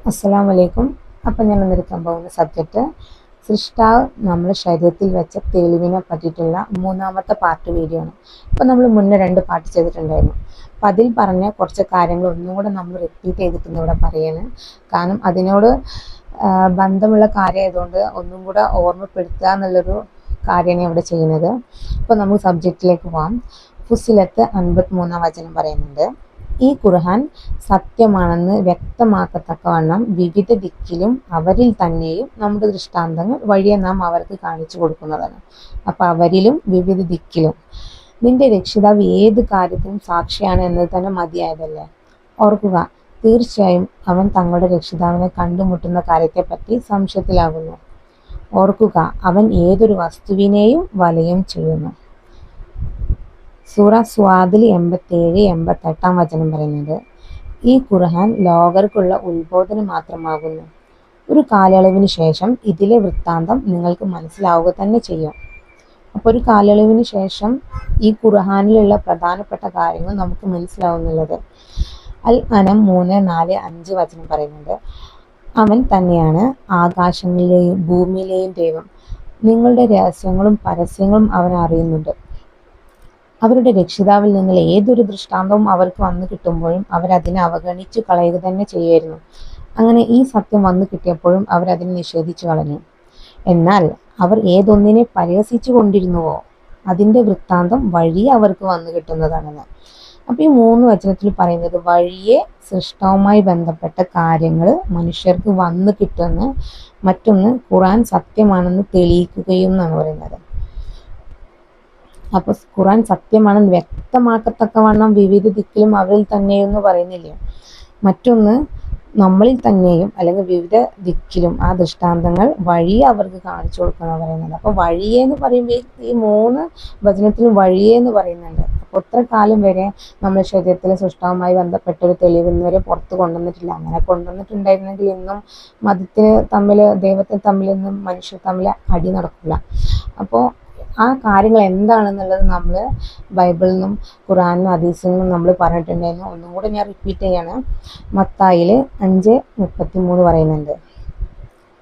അസ്സലാമു അലൈക്കും. അപ്പം ഞാൻ വന്നിരിക്കാൻ പോകുന്ന സബ്ജക്റ്റ് സൃഷ്ടാവ് നമ്മുടെ ശരീരത്തിൽ വെച്ച തെളിവിനെ പറ്റിയിട്ടുള്ള മൂന്നാമത്തെ പാർട്ട് വീഡിയോ ആണ്. അപ്പം നമ്മൾ മുന്നേ 2 പാർട്ട് ചെയ്തിട്ടുണ്ടായിരുന്നു. അപ്പം അതിൽ പറഞ്ഞ കുറച്ച് കാര്യങ്ങൾ ഒന്നും കൂടെ നമ്മൾ റിപ്പീറ്റ് ചെയ്തിട്ടുണ്ട് ഇവിടെ പറയാണ്. കാരണം അതിനോട് ബന്ധമുള്ള കാര്യമായതുകൊണ്ട് ഒന്നും കൂടെ ഓർമ്മപ്പെടുത്തുക എന്നുള്ളൊരു കാര്യമാണ് ഇവിടെ ചെയ്യുന്നത്. അപ്പോൾ നമുക്ക് സബ്ജക്റ്റിലേക്ക് പോകാം. ഫുസിലത്ത് 53 വചനം പറയുന്നുണ്ട്, ഈ ഖുർആൻ സത്യമാണെന്ന് വ്യക്തമാക്കത്തക്കവണ്ണം വിവിധ ദിക്കിലും അവരിൽ തന്നെയും നമ്മുടെ ദൃഷ്ടാന്തങ്ങൾ വഴിയെ നാം അവർക്ക് കാണിച്ചു കൊടുക്കുന്നതാണ്. അപ്പം അവരിലും വിവിധ ദിക്കിലും നിന്റെ രക്ഷിതാവ് ഏത് കാര്യത്തിനും സാക്ഷിയാണ് എന്നത് തന്നെ മതിയായതല്ലേ. ഓർക്കുക, തീർച്ചയായും അവൻ തങ്ങളുടെ രക്ഷിതാവിനെ കണ്ടുമുട്ടുന്ന കാര്യത്തെപ്പറ്റി സംശയത്തിലാകുന്നു. ഓർക്കുക, അവൻ ഏതൊരു വസ്തുവിനെയും വലയം ചെയ്യുന്നു. സൂറ സ്വാദിൽ 87-88 വചനം പറയുന്നത്, ഈ ഖുർആൻ ലോകർക്കുള്ള ഉത്ബോധനം മാത്രമാകുന്നു. ഒരു കാലയളവിന് ശേഷം ഇതിലെ വൃത്താന്തം നിങ്ങൾക്ക് മനസ്സിലാവുക തന്നെ ചെയ്യും. അപ്പോൾ ഒരു കാലയളവിന് ശേഷം ഈ ഖുർആനിലുള്ള പ്രധാനപ്പെട്ട കാര്യങ്ങൾ നമുക്ക് മനസ്സിലാവുന്നുള്ളത്. അൽ അനം 3-4-5 വചനം പറയുന്നുണ്ട്, അവൻ തന്നെയാണ് ആകാശങ്ങളിലെയും ഭൂമിയിലെയും ദൈവം. നിങ്ങളുടെ രഹസ്യങ്ങളും പരസ്യങ്ങളും അവൻ അറിയുന്നുണ്ട്. അവരുടെ രക്ഷിതാവിൽ നിന്നുള്ള ഏതൊരു ദൃഷ്ടാന്തവും അവർക്ക് വന്നു കിട്ടുമ്പോഴും അവരതിനെ അവഗണിച്ചു കളയുക തന്നെ ചെയ്യായിരുന്നു. അങ്ങനെ ഈ സത്യം വന്നു കിട്ടിയപ്പോഴും അവരതിനെ നിഷേധിച്ചു കളഞ്ഞു. എന്നാൽ അവർ ഏതൊന്നിനെ പരിഹസിച്ചു കൊണ്ടിരുന്നുവോ അതിൻ്റെ വൃത്താന്തം വഴിയെ അവർക്ക് വന്നു കിട്ടുന്നതാണെന്ന്. അപ്പം ഈ 3 വചനത്തിൽ പറയുന്നത് വഴിയെ സൃഷ്ടാവുമായി ബന്ധപ്പെട്ട കാര്യങ്ങൾ മനുഷ്യർക്ക് വന്നു കിട്ടുമെന്ന്, മറ്റൊന്ന് ഖുർആൻ സത്യമാണെന്ന് തെളിയിക്കുകയും എന്നാണ് പറയുന്നത്. അപ്പോൾ ഖുർആൻ സത്യമാണെന്ന് വ്യക്തമാക്കത്തക്കവണ്ണം വിവിധ ദിക്കിലും അവരിൽ തന്നെയെന്ന് പറയുന്നില്ല. മറ്റൊന്ന് നമ്മളിൽ തന്നെയും അല്ലെങ്കിൽ വിവിധ ദിക്കിലും ആ ദൃഷ്ടാന്തങ്ങൾ വഴിയെ അവർക്ക് കാണിച്ചു കൊടുക്കുന്ന പറയുന്നത്. അപ്പോൾ വഴിയെ എന്ന് പറയുമ്പോൾ ഈ 3 വചനത്തിലും വഴിയെ എന്ന് പറയുന്നുണ്ട്. അപ്പോൾ ഇത്ര കാലം വരെ നമ്മുടെ ശരീരത്തിലെ സൃഷ്ടാവുമായി ബന്ധപ്പെട്ട ഒരു തെളിവ് ഇന്നുവരെ പുറത്ത് കൊണ്ടുവന്നിട്ടില്ല. അങ്ങനെ കൊണ്ടുവന്നിട്ടുണ്ടായിരുന്നെങ്കിൽ ഇന്നും മതത്തിന് തമ്മിൽ ദൈവത്തെ തമ്മിൽ ഇന്നും മനുഷ്യർ തമ്മിൽ അടി നടക്കില്ല. അപ്പോൾ ആ കാര്യങ്ങൾ എന്താണെന്നുള്ളത് നമ്മൾ ബൈബിളിൽ നിന്നും ഖുർആനിലും ഹദീസിൽ നിന്നും നമ്മൾ പറഞ്ഞിട്ടുണ്ടായിരുന്നു. ഒന്നും കൂടെ ഞാൻ റിപ്പീറ്റ് ചെയ്യാണ്. മത്തായിൽ 5:33 പറയുന്നുണ്ട്,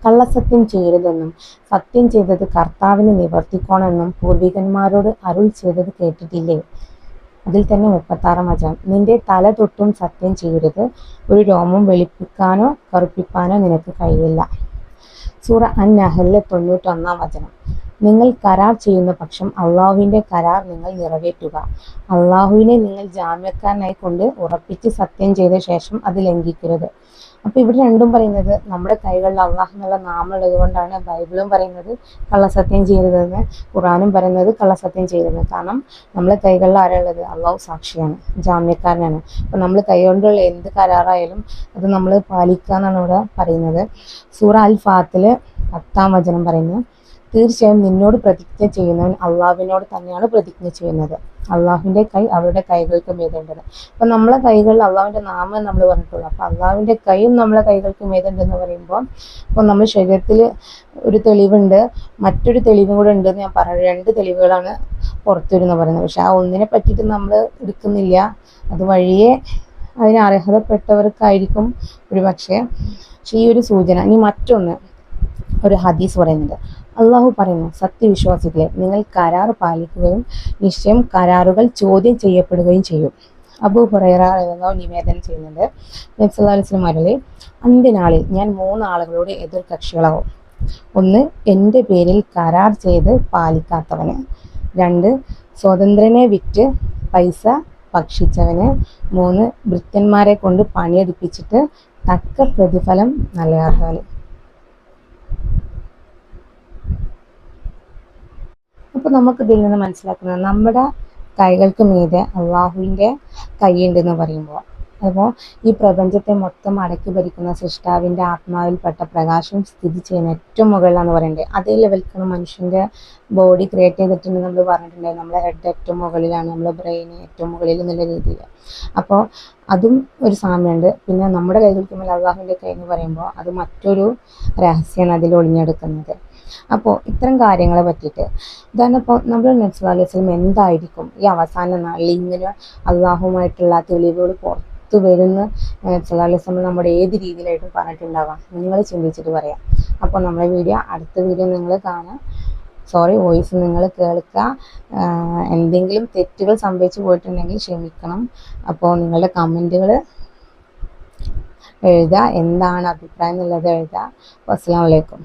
കള്ളസത്യം ചെയ്യരുതെന്നും സത്യം ചെയ്തത് കർത്താവിന് നിവർത്തിക്കണമെന്നും പൂർവികന്മാരോട് അരുൾ ചെയ്തത് കേട്ടിട്ടില്ലേ. അതിൽ തന്നെ 36 വചനം, നിന്റെ തല തൊട്ടും സത്യം ചെയ്യരുത്, ഒരു രോമം വെളുപ്പിക്കാനോ കറുപ്പിക്കാനോ നിനക്ക് കഴിയില്ല. സൂറ അൻ-നഹ്ലിലെ 91 വചനം, നിങ്ങൾ കരാർ ചെയ്യുന്ന പക്ഷം അള്ളാഹുവിൻ്റെ കരാർ നിങ്ങൾ നിറവേറ്റുക. അള്ളാഹുവിനെ നിങ്ങൾ ജാമ്യക്കാരനായി കൊണ്ട് ഉറപ്പിച്ച് സത്യം ചെയ്ത ശേഷം അത് ലംഘിക്കരുത്. അപ്പോൾ ഇവിടെ രണ്ടും പറയുന്നത് നമ്മുടെ കൈകളിൽ അള്ളാഹു എന്നുള്ള നാമമുള്ളത് കൊണ്ടാണ് ബൈബിളും പറയുന്നത് കള്ളസത്യം ചെയ്യരുതെന്ന്, ഖുർആനും പറയുന്നത് കള്ളസത്യം ചെയ്യരുതെന്ന്. കാരണം നമ്മളെ കൈകളിൽ ആരുള്ളത്? അള്ളാഹു സാക്ഷിയാണ്, ജാമ്യക്കാരനാണ്. അപ്പോൾ നമ്മൾ കൈകൊണ്ടുള്ള എന്ത് കരാറായാലും അത് നമ്മൾ പാലിക്കുക എന്നാണ് ഇവിടെ പറയുന്നത്. സൂറ അൽ ഫാത്തിൽ 10 വചനം പറയുന്നത്, തീർച്ചയായും നിന്നോട് പ്രതിജ്ഞ ചെയ്യുന്നവൻ അള്ളാഹുവിനോട് തന്നെയാണ് പ്രതിജ്ഞ ചെയ്യുന്നത്. അള്ളാഹുവിൻ്റെ കൈ അവരുടെ കൈകൾക്ക് മീതേണ്ടത്. അപ്പം നമ്മളെ കൈകളിൽ അള്ളാഹുവിൻ്റെ നാമം നമ്മൾ പറഞ്ഞിട്ടുള്ളൂ. അപ്പം അള്ളാഹുവിൻ്റെ കൈയും നമ്മളെ കൈകൾക്ക് മീതുണ്ടെന്ന് പറയുമ്പോൾ അപ്പോൾ നമ്മുടെ ശരീരത്തിൽ ഒരു തെളിവുണ്ട്, മറ്റൊരു തെളിവും കൂടെ ഉണ്ടെന്ന് ഞാൻ പറഞ്ഞു. 2 തെളിവുകളാണ് പുറത്തു വരുന്നത് പറയുന്നത്. പക്ഷെ ആ ഒന്നിനെ പറ്റിയിട്ട് നമ്മൾ എടുക്കുന്നില്ല. അത് വഴിയെ അതിന് അർഹതപ്പെട്ടവർക്കായിരിക്കും ഒരു പക്ഷേ. പക്ഷെ ഈ ഒരു സൂചന. ഇനി മറ്റൊന്ന്, ഒരു ഹദീസ് പറയുന്നുണ്ട്, അള്ളാഹു പറയുന്നു, സത്യവിശ്വാസികളെ, നിങ്ങൾ കരാർ പാലിക്കുകയും നിശ്ചയം കരാറുകൾ ചോദ്യം ചെയ്യപ്പെടുകയും ചെയ്യും. അബൂ ഹുറൈറ റളിയല്ലാഹു നിവേദനം ചെയ്യുന്നുണ്ട്, നബി സല്ലല്ലാഹു അലൈഹി വസല്ലം പറയലേ, അന്ത്യനാളിൽ ഞാൻ 3 ആളുകളോട് എതിർ കക്ഷികളാവും. 1, എൻ്റെ പേരിൽ കരാർ ചെയ്ത് പാലിക്കാത്തവന്. 2, സ്വതന്ത്രനെ വിറ്റ് പൈസ ഭക്ഷിച്ചവന്. 3, ഭൃത്യന്മാരെ കൊണ്ട് പണിയെടുപ്പിച്ചിട്ട് തക്ക പ്രതിഫലം നൽകാത്തവന്. അപ്പോൾ നമുക്ക് ഇതിൽ നിന്ന് മനസ്സിലാക്കുന്നത് നമ്മുടെ കൈകൾക്ക് മീതെ അള്ളാഹുവിൻ്റെ കൈയുണ്ടെന്ന് പറയുമ്പോൾ, അപ്പോൾ ഈ പ്രപഞ്ചത്തെ മൊത്തം അടക്കി ഭരിക്കുന്ന സൃഷ്ടാവിൻ്റെ ആത്മാവിൽപ്പെട്ട പ്രകാശം സ്ഥിതി ചെയ്യുന്ന ഏറ്റവും മുകളിലാണെന്ന് പറയുന്നത്. അതേ ലെവലിലാണ് മനുഷ്യൻ്റെ ബോഡി ക്രിയേറ്റ് ചെയ്തിട്ടുണ്ട് നമ്മൾ പറഞ്ഞിട്ടുണ്ടായിരുന്നു. നമ്മളെ ഹെഡ് ഏറ്റവും മുകളിലാണ്, നമ്മളെ ബ്രെയിൻ ഏറ്റവും മുകളിൽ എന്നുള്ള രീതിയിൽ. അപ്പോൾ അതും ഒരു സാമ്യമുണ്ട്. പിന്നെ നമ്മുടെ കൈകൾക്ക് മേലെ അള്ളാഹുവിൻ്റെ കൈ എന്ന് പറയുമ്പോൾ അത് മറ്റൊരു രഹസ്യമാണ് അതിൽ ഒളിഞ്ഞെടുക്കുന്നത്. അപ്പോൾ ഇത്തരം കാര്യങ്ങളെ പറ്റിയിട്ട് ഇതാണ് ഇപ്പോൾ നമ്മൾ നബി സല്ലല്ലാഹു അലൈഹി വസല്ലം എന്തായിരിക്കും ഈ അവസാന നാളിൽ ഇങ്ങനെ അള്ളാഹുമായിട്ടുള്ള തെളിവുകൾ അടുത്ത് വരുന്ന സല്ലല്ലാഹു നമ്മുടെ ഏത് രീതിയിലായിട്ടും പറഞ്ഞിട്ടുണ്ടാവാം. നിങ്ങൾ ചിന്തിച്ചിട്ട് പറയാം. അപ്പോൾ നമ്മളെ അടുത്ത വീഡിയോ നിങ്ങൾ കാണാം. വോയിസ് നിങ്ങൾ കേൾക്കുക. എന്തെങ്കിലും തെറ്റുകൾ സംഭവിച്ചു പോയിട്ടുണ്ടെങ്കിൽ ക്ഷമിക്കണം. അപ്പോൾ നിങ്ങളുടെ കമൻറ്റുകൾ എഴുതുക, എന്താണ് അഭിപ്രായം എന്നുള്ളത് എഴുതുക. അസ്സലാമു അലൈക്കും.